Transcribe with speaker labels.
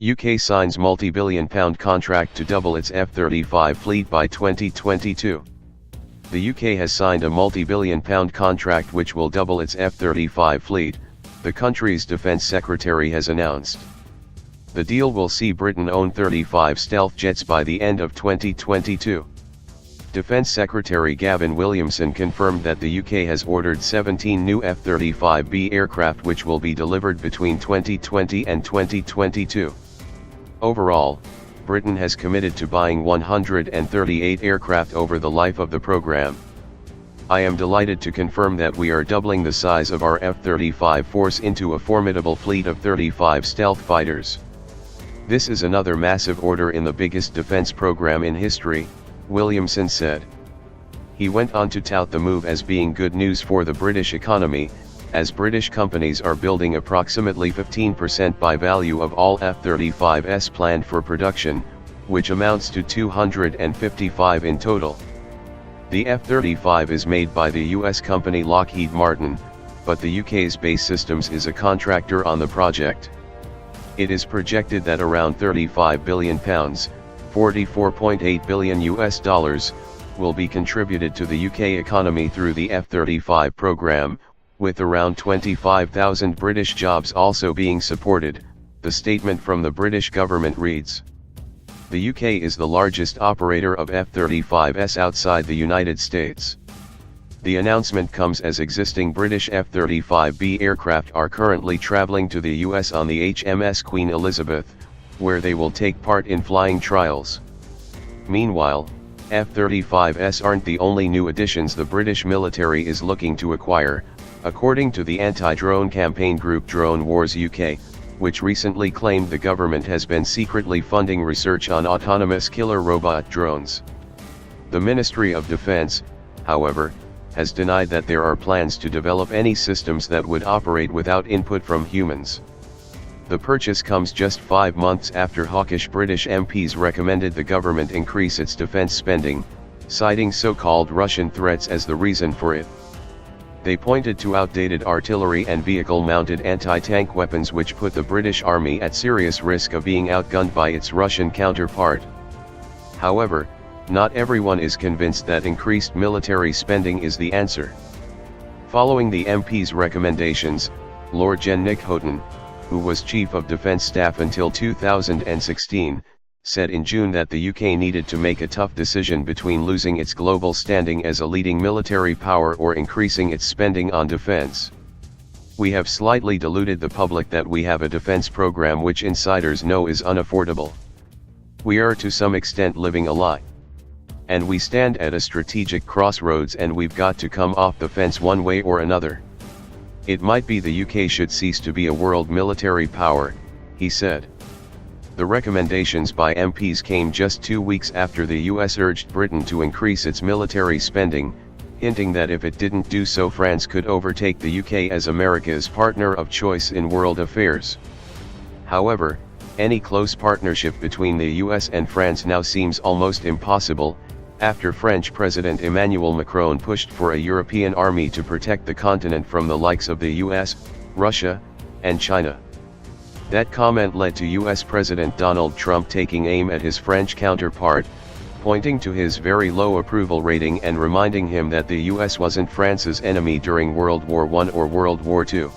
Speaker 1: UK signs multi-billion-pound contract to double its F-35 fleet by 2022. The UK has signed a multi-billion-pound contract which will double its F-35 fleet, the country's defence secretary has announced. The deal will see Britain own 35 stealth jets by the end of 2022. Defence Secretary Gavin Williamson confirmed that the UK has ordered 17 new F-35B aircraft which will be delivered between 2020 and 2022. Overall, Britain has committed to buying 138 aircraft over the life of the program. I am delighted to confirm that we are doubling the size of our F-35 force into a formidable fleet of 35 stealth fighters. This is another massive order in the biggest defence program in history, Williamson said. He went on to tout the move as being good news for the British economy, as British companies are building approximately 15% by value of all F-35s planned for production, which amounts to 255 in total. The F-35 is made by the US company Lockheed Martin, but the UK's Base Systems is a contractor on the project. It is projected that around £35 billion, $44.8 billion US, will be contributed to the UK economy through the F-35 program, with around 25,000 British jobs also being supported, the statement from the British government reads. The UK is the largest operator of F-35s outside the United States. The announcement comes as existing British F-35B aircraft are currently travelling to the US on the HMS Queen Elizabeth, where they will take part in flying trials. Meanwhile, F-35s aren't the only new additions the British military is looking to acquire, according to the anti-drone campaign group Drone Wars UK, which recently claimed the government has been secretly funding research on autonomous killer robot drones. The Ministry of Defence, however, has denied that there are plans to develop any systems that would operate without input from humans. The purchase comes just 5 months after hawkish British MPs recommended the government increase its defence spending, citing so-called Russian threats as the reason for it. They pointed to outdated artillery and vehicle-mounted anti-tank weapons which put the British Army at serious risk of being outgunned by its Russian counterpart. However, not everyone is convinced that increased military spending is the answer. Following the MP's recommendations, Lord Gen Nick Houghton, who was Chief of Defence Staff until 2016, said in June that the UK needed to make a tough decision between losing its global standing as a leading military power or increasing its spending on defence. We have slightly deluded the public that we have a defence programme which insiders know is unaffordable. We are to some extent living a lie. And we stand at a strategic crossroads and we've got to come off the fence one way or another. It might be the UK should cease to be a world military power, he said. The recommendations by MPs came just 2 weeks after the US urged Britain to increase its military spending, hinting that if it didn't do so France could overtake the UK as America's partner of choice in world affairs. However, any close partnership between the US and France now seems almost impossible, after French President Emmanuel Macron pushed for a European army to protect the continent from the likes of the US, Russia, and China. That comment led to US President Donald Trump taking aim at his French counterpart, pointing to his very low approval rating and reminding him that the US wasn't France's enemy during World War I or World War II.